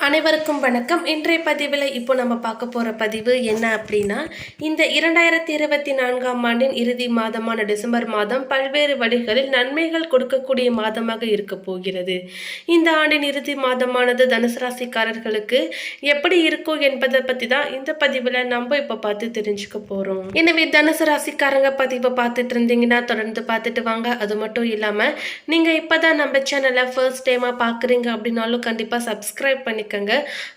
அனைவருக்கும் வணக்கம். இன்றைய பதிவில் இப்போ நம்ம பார்க்க போகிற பதிவு என்ன அப்படின்னா, இந்த 2024ஆம் ஆண்டின் இறுதி மாதமான டிசம்பர் மாதம் பல்வேறு வழிகளில் நன்மைகள் கொடுக்கக்கூடிய மாதமாக இருக்க போகிறது. இந்த ஆண்டின் இறுதி மாதமானது தனுசு ராசிக்காரர்களுக்கு எப்படி இருக்கும் என்பதை பற்றி தான் இந்த பதிவில் நம்ம இப்போ பார்த்து தெரிஞ்சுக்க போகிறோம். எனவே தனுசு ராசிக்காரங்க பதிவை பார்த்துட்டு இருந்தீங்கன்னா தொடர்ந்து பார்த்துட்டு வாங்க. அது மட்டும் இல்லாமல் நீங்கள் இப்போ தான் நம்ம சேனலை ஃபர்ஸ்ட் டைமாக பார்க்குறீங்க அப்படின்னாலும் கண்டிப்பாக சப்ஸ்கிரைப் பண்ணிக்கோங்க.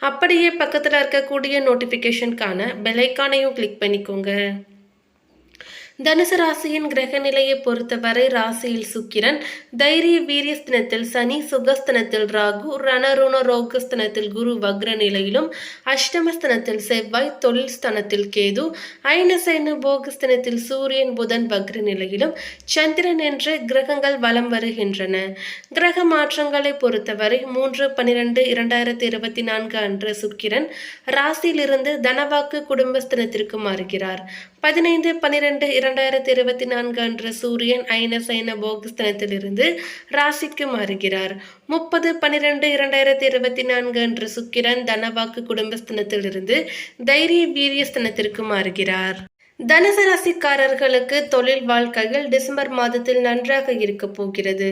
அப்படியே பக்கத்தில் இருக்கக்கூடிய நோட்டிஃபிகேஷனுக்கான பெல் ஐகானையும் கிளிக் பண்ணிக்கோங்க. தனுசு ராசியின் கிரக நிலையை பொறுத்தவரை ராசியில் சுக்கிரன், தைரிய வீரியஸ்தனத்தில் சனி, சுகஸ்தனத்தில் ராகு, ரணருண ரோகஸ்தனத்தில் குரு வக்ர நிலையிலும், அஷ்டமஸ்தனத்தில் செவ்வாய், தொழில் ஸ்தனத்தில் கேது, ஐனசைன போகஸ்தனத்தில் சூரியன் புதன் வக்ர நிலையிலும் சந்திரன் என்ற கிரகங்கள் வலம் வருகின்றன. கிரக மாற்றங்களை பொறுத்தவரை 3/12/2024 அன்று சுக்கிரன் ராசியிலிருந்து தனவாக்கு குடும்பஸ்தனத்திற்கு மாறுகிறார். 15/12/2024 அன்று சூரியன் ஐனசைன போகஸ்தனத்திலிருந்து ராசிக்கு மாறுகிறார். 30/12/2024 அன்று சுக்கிரன் தனவாக்கு குடும்பஸ்தனத்திலிருந்து தைரிய வீரியஸ்தனத்திற்கு மாறுகிறார். தனுசு ராசிக்காரர்களுக்கு தொழில் வாழ்க்கையில் டிசம்பர் மாதத்தில் நன்றாக இருக்க போகிறது.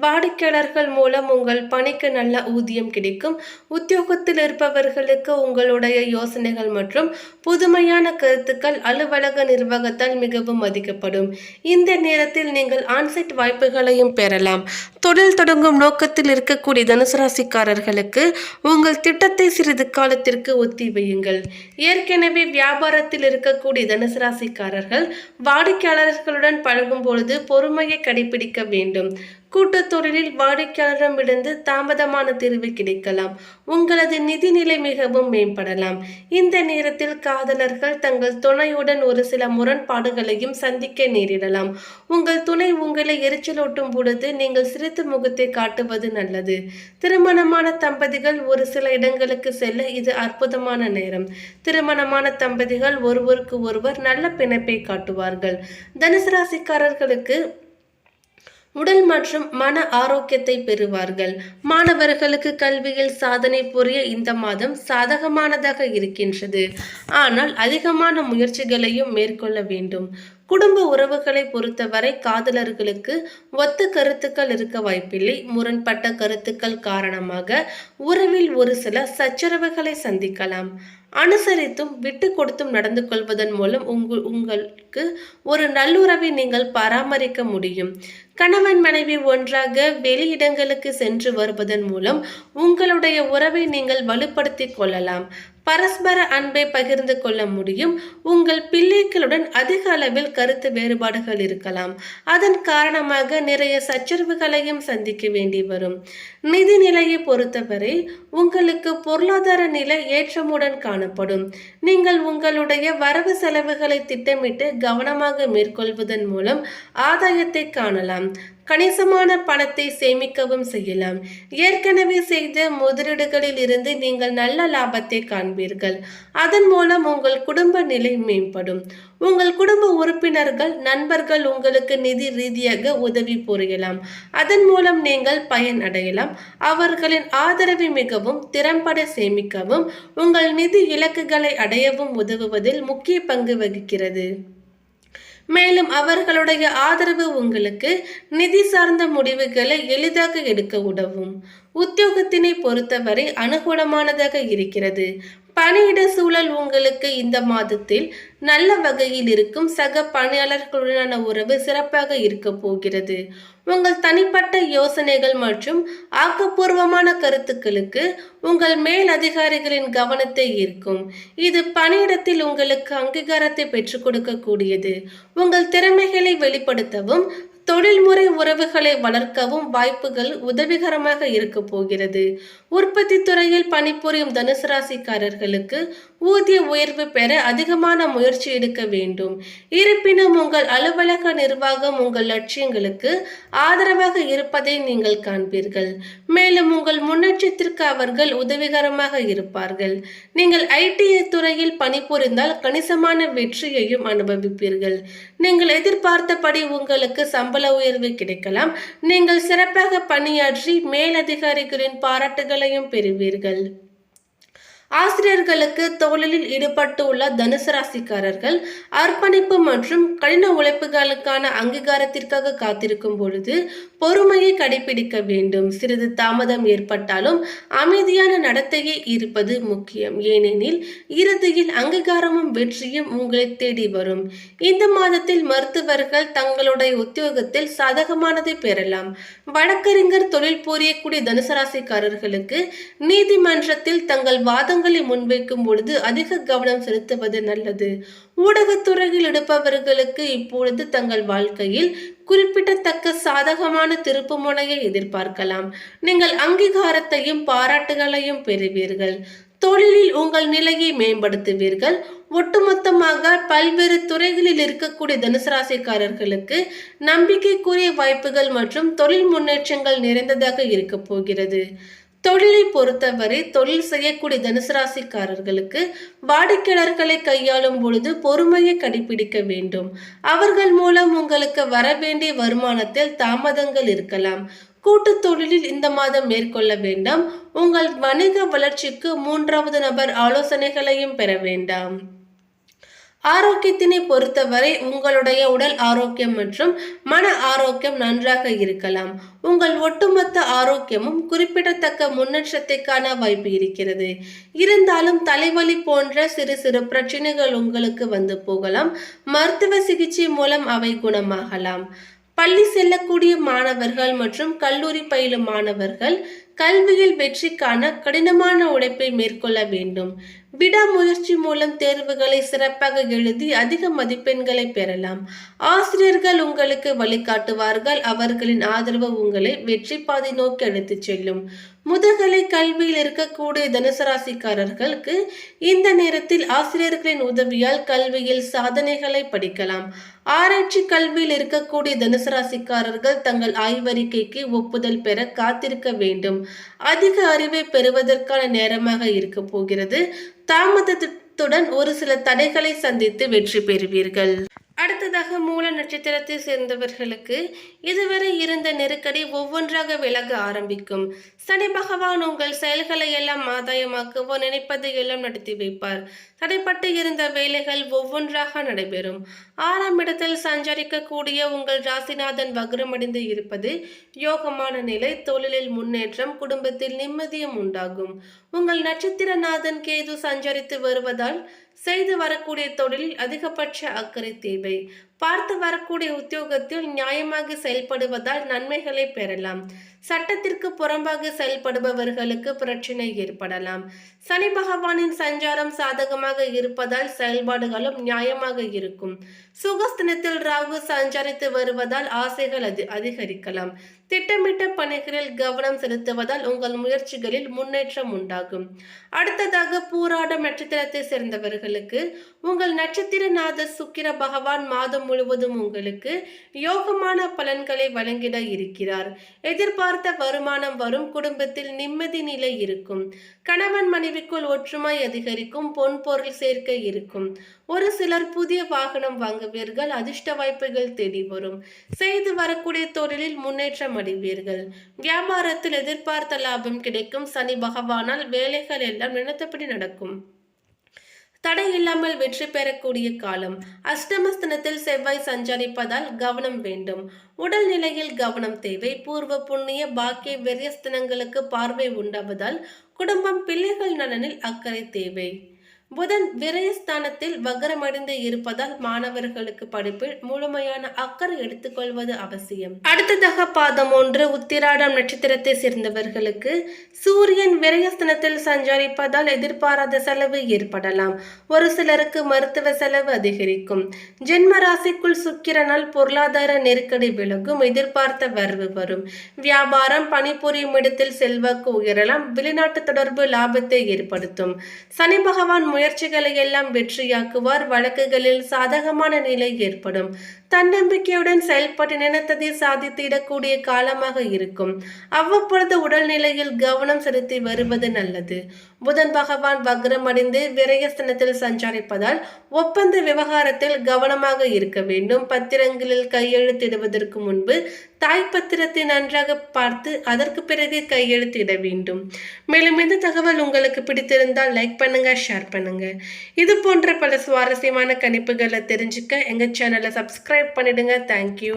வாடிக்கையாளர்கள் மூலம் உங்கள் பணிக்கு நல்ல ஊதியம் கிடைக்கும். உத்தியோகத்தில் இருப்பவர்களுக்கு உங்களுடைய யோசனைகள் மற்றும் புதுமையான கருத்துக்கள் அலுவலக நிர்வாகத்தால் மிகவும் மதிக்கப்படும். இந்த நேரத்தில் நீங்கள் ஆன்சைட் வாய்ப்புகளையும் பெறலாம். தொழில் தொடங்கும் நோக்கத்தில் இருக்கக்கூடிய தனுசு ராசிக்காரர்களுக்கு உங்கள் திட்டத்தை சிறிது காலத்திற்கு ஒத்தி வையுங்கள். ஏற்கனவே வியாபாரத்தில் இருக்கக்கூடிய தனுசு ராசிக்காரர்கள் வாடிக்கையாளர்களுடன் பழகும் பொழுது பொறுமையை கடைபிடிக்க வேண்டும். கூட்டுத் தொழிலில் வாடிக்கையாளரிடமிருந்து தாமதமான தீர்வு கிடைக்கலாம். உங்களது நிதிநிலை மிகவும் மேம்படலாம். இந்த நேரத்தில் காதலர்கள் தங்கள் துணையுடன் ஒரு சில முரண்பாடுகளையும் சந்திக்க நேரிடலாம். உங்கள் துணை உங்களை எரிச்சலூட்டும் பொழுது நீங்கள் சிரித்த முகத்தை காட்டுவது நல்லது. திருமணமான தம்பதிகள் ஒரு சில இடங்களுக்கு செல்ல இது அற்புதமான நேரம். திருமணமான தம்பதிகள் ஒருவருக்கு ஒருவர் நல்ல பிணைப்பை காட்டுவார்கள். தனுசு ராசிக்காரர்களுக்கு உடல் மற்றும் மன ஆரோக்கியத்தை பெறுவார்கள். மாணவர்களுக்கு கல்வியில் சாதனை புரிய இந்த மாதம் சாதகமானதாக இருக்கின்றது. ஆனால் அதிகமான முயற்சிகளையும் மேற்கொள்ள வேண்டும். குடும்ப உறவுகளை பொறுத்தவரை காதலர்களுக்கு ஒத்த கருத்துக்கள் இருக்க வாய்ப்பில்லை. முரண்பட்ட கருத்துக்கள் காரணமாக உறவில் ஒரு சில சச்சரவுகளை சந்திக்கலாம். அனுசரித்தும் விட்டு கொடுத்தும் நடந்து கொள்வதன் மூலம் உங்களுக்கு ஒரு நல்லுறவை நீங்கள் பராமரிக்க முடியும். கணவன் மனைவி ஒன்றாக வெளியிடங்களுக்கு சென்று வருவதன் மூலம் உங்களுடைய உறவை நீங்கள் வலுப்படுத்திக் கொள்ளலாம். பரஸ்பர அன்பை பகிர்ந்து கொள்ள முடியும். உங்கள் பிள்ளைகளுடன் அதிக அளவில் கருத்து வேறுபாடுகள் இருக்கலாம். அதன் காரணமாக நிறைய சச்சரவுகளையும் சந்திக்க வேண்டி வரும். நிதி நிலையை பொறுத்தவரை உங்களுக்கு பொருளாதார நிலை ஏற்றமுடன் காணப்படும். நீங்கள் உங்களுடைய வரவு செலவுகளை திட்டமிட்டு கவனமாக மேற்கொள்வதன் மூலம் ஆதாயத்தை காணலாம். கணிசமான பணத்தை சேமிக்கவும் செய்யலாம். ஏற்கனவே செய்த முதலீடுகளில் இருந்து நீங்கள் நல்ல லாபத்தை காண்பீர்கள். அதன் மூலம் உங்கள் குடும்ப நிலை மேம்படும். உங்கள் குடும்ப உறுப்பினர்கள் நண்பர்கள் உங்களுக்கு நிதி ரீதியாக உதவி புரியலாம். அதன் மூலம் நீங்கள் பயன் அடையலாம். அவர்களின் ஆதரவை மிகவும் திறம்பட சேமிக்கவும் உங்கள் நிதி இலக்குகளை அடையவும் உதவுவதில் முக்கிய பங்கு வகிக்கிறது. மேலும் அவர்களுடைய ஆதரவு உங்களுக்கு நிதி சார்ந்த முடிவுகளை எளிதாக எடுக்க உதவும். உத்தியோகத்தினை பொறுத்தவரை அனுகூலமானதாக இருக்கிறது. பணியிட சூழல் உங்களுக்கு இந்த மாதத்தில் நல்ல வகையில் இருக்கும். சக பணியாளர்களுடனான உறவு சிறப்பாக இருக்க போகிறது. உங்கள் தனிப்பட்ட யோசனைகள் மற்றும் ஆக்கப்பூர்வமான கருத்துக்களுக்கு உங்கள் மேல் அதிகாரிகளின் கவனத்தை ஈர்க்கும். இது பணியிடத்தில் உங்களுக்கு அங்கீகாரத்தை பெற்றுக் கொடுக்கக்கூடியது. உங்கள் திறமைகளை வெளிப்படுத்தவும் தொழில்முறை உறவுகளை வளர்க்கவும் வாய்ப்புகள் உதவிகரமாக இருக்க போகிறது. உற்பத்தி துறையில் பணிபுரியும் தனுசு ராசிக்காரர்களுக்கு ஊதிய உயர்வு பெற அதிகமான முயற்சி எடுக்க வேண்டும். இருப்பினும் உங்கள் அலுவலக நிர்வாகம் உங்கள் லட்சியங்களுக்கு ஆதரவாக இருப்பதை நீங்கள் காண்பீர்கள். மேலும் உங்கள் முன்னேற்றத்திற்கு அவர்கள் உதவிகரமாக இருப்பார்கள். நீங்கள் ஐடி துறையில் பணிபுரிந்தால் கணிசமான வெற்றியையும் அனுபவிப்பீர்கள். நீங்கள் எதிர்பார்த்தபடி உங்களுக்கு சம்பள உயர்வு கிடைக்கலாம். நீங்கள் சிறப்பாக பணியாற்றி மேலதிகாரிகளின் பாராட்டுகளையும் பெறுவீர்கள். ஆசிரியர்களுக்கு தொழிலில் ஈடுபட்டுள்ள தனுசு ராசிக்காரர்கள் அர்ப்பணிப்பு மற்றும் கடின உழைப்புகளுக்கான அங்கீகாரத்திற்காக காத்திருக்கும் பொழுது பொறுமையை கடைபிடிக்க வேண்டும். சிறிது தாமதம் ஏற்பட்டாலும் அமைதியான நடத்தையே இருப்பது முக்கியம். ஏனெனில் இறுதியில் அங்கீகாரமும் வெற்றியும் உங்களை தேடி வரும். இந்த மாதத்தில் மருத்துவர்கள் தங்களுடைய உத்தியோகத்தில் சாதகமானதை பெறலாம். வழக்கறிஞர் தொழில் புரியக்கூடிய தனுசு ராசிக்காரர்களுக்கு நீதிமன்றத்தில் தங்கள் வாதங்களை முன்வைக்கும் பொழுது அதிக கவனம் செலுத்துவது நல்லது. ஊடகத்துறையில் எடுப்பவர்களுக்கு இப்பொழுது தங்கள் வாழ்க்கையில் குறிப்பிடத்தக்க சாதகமான திருப்பு முனையை எதிர்பார்க்கலாம். நீங்கள் அங்கீகாரத்தையும் பாராட்டுகளையும் பெறுவீர்கள். தொழிலில் உங்கள் நிலையை மேம்படுத்துவீர்கள். ஒட்டுமொத்தமாக பல்வேறு துறைகளில் இருக்கக்கூடிய தனுசு ராசிக்காரர்களுக்கு நம்பிக்கைக்குரிய வாய்ப்புகள் மற்றும் தொழில் முன்னேற்றங்கள் நிறைந்ததாக இருக்க போகிறது. தொழிலை பொறுத்தவரை தொழில் செய்யக்கூடிய தனுசு ராசிக்காரர்களுக்கு வாடிக்கையாளர்களை கையாளும் பொழுது பொறுமையை கடைபிடிக்க வேண்டும். அவர்கள் மூலம் உங்களுக்கு வரவேண்டிய வருமானத்தில் தாமதங்கள் இருக்கலாம். கூட்டு தொழிலில் இந்த மாதம் மேற்கொள்ள வேண்டாம். உங்கள் வணிக வளர்ச்சிக்கு மூன்றாவது நபர் ஆலோசனைகளையும் பெற வேண்டாம். ஆரோக்கியத்தினை பொறுத்தவரை உங்களுடைய உடல் ஆரோக்கியம் மற்றும் மன ஆரோக்கியம் நன்றாக இருக்கலாம். உங்கள் ஒட்டுமொத்த ஆரோக்கியமும் குறிப்பிடத்தக்க முன்னேற்றத்தை காண வாய்ப்பு இருக்கிறது. இருந்தாலும் தலைவலி போன்ற சிறு சிறு பிரச்சனைகள் உங்களுக்கு வந்து போகலாம். மருத்துவ சிகிச்சை மூலம் அவை குணமாகலாம். பள்ளி செல்லக்கூடிய மாணவர்கள் மற்றும் கல்லூரி பயிலும் மாணவர்கள் கல்வியில் வெற்றி காண கடினமான உழைப்பை மேற்கொள்ள வேண்டும். விடாமுயற்சி மூலம் தேர்வுகளை சிறப்பாக எழுதி அதிக மதிப்பெண்களை பெறலாம். ஆசிரியர்கள் உங்களுக்கு வழிகாட்டுவார்கள். அவர்களின் ஆதரவு உங்களை வெற்றி பாதை நோக்கி அழைத்துச் செல்லும். முதுகலை கல்வியில் இருக்கக்கூடிய தனுசு ராசிக்காரர்களுக்கு இந்த நேரத்தில் ஆசிரியர்களின் உதவியால் கல்வியில் சாதனைகளை படிக்கலாம். ஆராய்ச்சி கல்வியில் இருக்கக்கூடிய தனுசு ராசிக்காரர்கள் தங்கள் ஆய்வறிக்கைக்கு ஒப்புதல் பெற காத்திருக்க வேண்டும். அதிக அறிவை பெறுவதற்கான நேரமாக இருக்க போகிறது. தாமதத்துடன் ஒரு சில தடைகளை சந்தித்து வெற்றி பெறுவீர்கள். அடுத்ததாக மூல நட்சத்திரத்தை சேர்ந்தவர்களுக்கு இதுவரை இருந்த நெருக்கடி ஒவ்வொன்றாக விலக ஆரம்பிக்கும். சனி பகவான் உங்கள் செயல்களை எல்லாம் ஆதாயமாக்கவோ நினைப்பதை எல்லாம் நடத்தி வைப்பார். தடைப்பட்டு இருந்த வேலைகள் ஒவ்வொன்றாக நடைபெறும். 6ஆம் இடத்தில் சஞ்சரிக்கக்கூடிய உங்கள் ராசிநாதன் வக்ரமடைந்து இருப்பது யோகமான நிலை. தொழிலில் முன்னேற்றம், குடும்பத்தில் நிம்மதியும் உண்டாகும். உங்கள் நட்சத்திரநாதன் கேது சஞ்சரித்து வருவதால் செய்து வரக்கூடிய தொழிலில் அதிகபட்ச அக்கறை தேவை. பார்த்து வரக்கூடிய உத்தியோகத்தில் நியாயமாக செயல்படுவதால் நன்மைகளை பெறலாம். சட்டத்திற்கு புறம்பாக செயல்படுபவர்களுக்கு பிரச்சனை ஏற்படலாம். சனி பகவானின் சஞ்சாரம் சாதகமாக இருப்பதால் செயல்பாடுகளும் நியாயமாக இருக்கும். சுகஸ்தனத்தில் ராகு சஞ்சரித்து வருவதால் ஆசைகள் அதிகரிக்கலாம். திட்டமிட்ட பணிகளில் கவனம் செலுத்துவதால் உங்கள் முயற்சிகளில் முன்னேற்றம் உண்டாகும். அடுத்ததாக பூராடம் நட்சத்திரத்தை சேர்ந்தவர்களுக்கு உங்கள் நட்சத்திரநாத சுக்கிர பகவான் மாதம் முழுவதும் உங்களுக்கு யோகமான பலன்களை வழங்கிட இருக்கிறார். எதிர்பார்த்த வருமானம் வரும். குடும்பத்தில் நிம்மதி நிலை இருக்கும். கணவன் மனைவிக்குள் ஒற்றுமை அதிகரிக்கும். பொன் பொருள் சேர்க்கை இருக்கும். ஒரு சிலர் புதிய வாகனம் வாங்குவீர்கள். அதிர்ஷ்ட வாய்ப்புகள் தேடி வரும். செய்து வரக்கூடிய தொழிலில் முன்னேற்றம் அடைவீர்கள். வியாபாரத்தில் எதிர்பார்த்த லாபம் கிடைக்கும். சனி பகவானால் வேலைகள் எல்லாம் நினைத்தபடி நடக்கும். தடை இல்லாமல் வெற்றி பெறக்கூடிய காலம். அஷ்டமஸ்தனத்தில் செவ்வாய் சஞ்சரிப்பதால் கவனம் வேண்டும். உடல் நிலையில் கவனம் தேவை. பூர்வ புண்ணிய பாக்கிய விரயஸ்தனங்களுக்கு பார்வை உண்டாவதால் குடும்பம் பிள்ளைகள் நலனில் அக்கறை தேவை. புதன் விரயஸ்தானத்தில் வக்ரமடைந்து இருப்பதால் மாணவர்களுக்கு படிப்பில் முழுமையான அக்கறை எடுத்துக்கொள்வது அவசியம். அடுத்ததாக பாதம் 1 உத்திராடம் நட்சத்திரத்தை சேர்ந்தவர்களுக்கு சூரியன் விரயஸ்தானத்தில் சஞ்சரிப்பதால் எதிர்பாராத செலவு ஏற்படலாம். ஒரு சிலருக்கு மருத்துவ செலவு அதிகரிக்கும். ஜென்ம ராசிக்குள் சுக்கிரனால் பொருளாதார நெருக்கடி விலகும். எதிர்பார்த்த வரவு வரும். வியாபாரம் பணிபுரியும் இடத்தில் செல்வாக்கு உயரலாம். வெளிநாட்டு தொடர்பு லாபத்தை ஏற்படுத்தும். சனி பகவான் முயற்சிகளை எல்லாம் வெற்றியாக்குவார். வழக்குகளில் சாதகமான நிலை ஏற்படும். தன்னம்பிக்கையுடன் செயல்பட்டு நினைத்ததை சாதித்திடக்கூடிய காலமாக இருக்கும். அவ்வப்பொழுது உடல்நிலையில் கவனம் செலுத்தி வருவது நல்லது. புதன் பகவான் வக்ரமடைந்து விரயஸ்தனத்தில் சஞ்சரிப்பதால் ஒப்பந்த விவகாரத்தில் கவனமாக இருக்க வேண்டும். பத்திரங்களில் கையெழுத்திடுவதற்கு முன்பு தாய் பத்திரத்தை நன்றாக பார்த்து அதற்கு பிறகு கையெழுத்திட வேண்டும். மேலும் இந்த தகவல் உங்களுக்கு பிடித்திருந்தால் லைக் பண்ணுங்க, ஷேர் பண்ணுங்க. இது போன்ற பல சுவாரஸ்யமான கணிப்புகளை தெரிஞ்சுக்க எங்க சேனலை சப்ஸ்கிரைப் பண்ணிடுங்க. தேங்க்யூ.